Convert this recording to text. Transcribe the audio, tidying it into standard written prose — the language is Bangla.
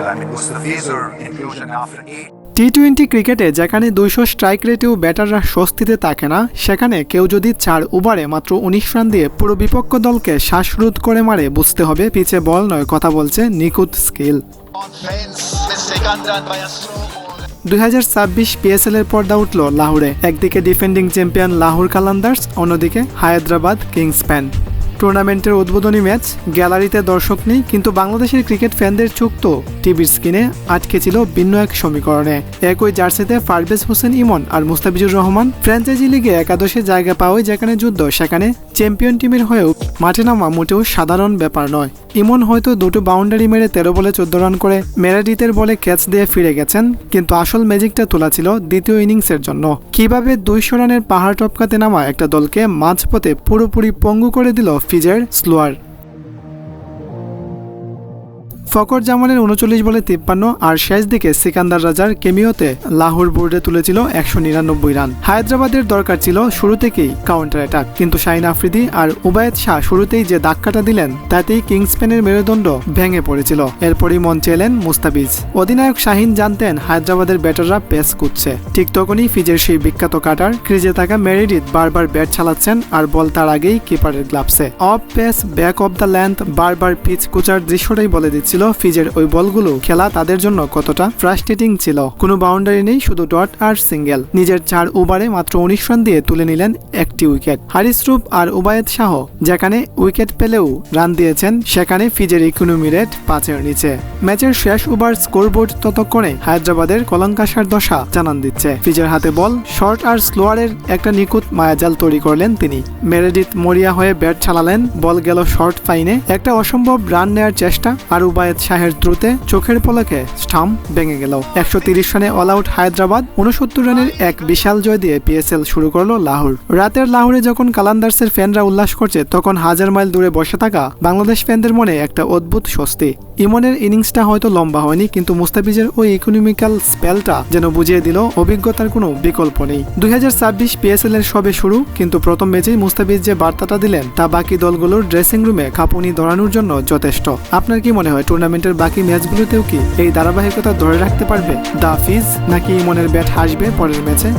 I mean, was the Phaser infusion after 8? টি-20 ক্রিকেটে যেখানে 200 স্ট্রাইক রেটেও ব্যাটাররা স্বস্তিতে থাকে না, সেখানে কেউ যদি 4 ওভারে মাত্র 19 রান দিয়ে পুরো বিপক্ষ দলকে শ্বাসরোধ করে মারে, বুঝতে হবে পিচে বল নয়, কথা বলছে নিখুঁত স্কিল। 2026 পিএসএল এর পর্দা উঠল লাহোরে। একদিকে ডিফেন্ডিং চ্যাম্পিয়ন লাহোর কালান্দার্স, অন্যদিকে হায়দ্রাবাদ কিংসম্যান। টুর্নামেন্টের উদ্বোধনী ম্যাচ, গ্যালারিতে দর্শক নেই, কিন্তু বাংলাদেশের ক্রিকেট ফ্যানদের চোখ তো টিভির স্ক্রিনে আটকে ছিল ভিন্ন এক সমীকরণে। একই জার্সিতে পারভেজ হোসেন ইমন আর মুস্তাফিজুর রহমান ফ্র্যাঞ্চাইজি লিগে একাদশে জায়গা পাওয়ায় যেখানে যুদ্ধ, সেখানে চ্যাম্পিয়ন টিমের হয়েও মাঠে নামা মোটেও সাধারণ ব্যাপার নয়। ইমন হয়তো দুটো বাউন্ডারি মেরে 13 বলে 14 রান করে মেরেডিথের বলে ক্যাচ দিয়ে ফিরে গেছেন, কিন্তু আসল ম্যাজিকটা তোলা ছিল দ্বিতীয় ইনিংসের জন্য। কিভাবে 200 রানের পাহাড় টপকাতে নামা একটা দলকে মাঝপথে পুরোপুরি পঙ্গু করে দিল ফিজের স্লোয়ার। ফকর জামানের 39 বলে 53 আর শেষ দিকে সিকান্দার রাজার কেমিওতে লাহোর বোর্ডে তুলেছিল 199 রান। হায়দ্রাবাদের দরকার ছিল শুরু থেকেই কাউন্টার অ্যাটাক, কিন্তু শাহিন আফ্রিদি আর উবায়েদ শাহ শুরুতেই যে ধাক্কাটা দিলেন, তাতেই কিংসম্যানের মেরুদণ্ড ভেঙে পড়েছিল। এরপরই মঞ্চে এলেন মুস্তাফিজ। অধিনায়ক শাহিন জানতেন হায়দ্রাবাদের ব্যাটাররা পেস কুচ্ছে। ঠিক তখনই ফিজের সেই বিখ্যাত কাটার ক্রিজে থাকা মেরিডিথ বারবার ব্যাট চালাচ্ছেন, আর বল তার আগেই কিপারের গ্লাভসে। Off pace, back of the length, বারবার পিচ কুচার দৃশ্যটাই বলে দিচ্ছিল ফিজের ওই বলগুলো খেলা তাদের জন্য কতটা ফ্রাস্ট্রেটিং ছিল। কোনো বাউন্ডারি নেই, শুধু ডট আর সিঙ্গেল। নিজের 4 ওভারে মাত্র 19 রান দিয়ে তুলে নিলেন একটি উইকেট। হারিস রুফ আর উবায়েদ শাহ যেখানে উইকেট পেলেও রান দিয়েছেন, সেখানে ফিজের ইকোনমি রেট 5-এর নিচে। ম্যাচের শেষ ওভার স্কোরবোর্ড ততক্ষণে হায়দ্রাবাদের কলঙ্কাসার দশা জানান দিচ্ছে। ফিজের হাতে বল, শর্ট আর স্লোয়ারের একটা নিখুঁত মায়াজাল তৈরি করলেন তিনি। মেরেডিথ মরিয়া হয়ে ব্যাট চালালেন, বল গেল শর্ট ফাইনে। একটা অসম্ভব রান নেয়ার চেষ্টা, আর উবায়েদ শাহের দ্রুতে চোখের পলকে স্টাম্প ভেঙে গেল। 130 রানে অল আউট হায়দ্রাবাদ। 69 রানের এক বিশাল জয় দিয়ে পিএসএল শুরু করলো লাহোর। রাতের লাহোরে যখন কালান্দার্সের ফ্যানরা উল্লাস করছে, তখন হাজার মাইল দূরে বসে থাকা বাংলাদেশ ফ্যানদের মনে একটা অদ্ভুত স্বস্তি। ইমনের ইনিংসটা হয়তো লম্বা হয়নি, কিন্তু মুস্তাফিজের ওই ইকোনমিক্যাল স্পেলটা যেন বুঝিয়ে দিল অভিজ্ঞতার কোনো বিকল্প নেই। 2026 পিএসএল এর সবে শুরু, কিন্তু প্রথম ম্যাচেই মুস্তাফিজ যে বার্তাটা দিলেন, তা বাকি দলগুলোর ড্রেসিং রুমে কাঁপুনি ধরানোর জন্য যথেষ্ট। আপনার কি মনে হয় টুর্নামেন্টের বাকি ম্যাচগুলোতেও কি এই ধারাবাহিকতা ধরে রাখতে পারবে দ্য ফিজ, নাকি ইমনের ব্যাট হাসবে পরের ম্যাচে?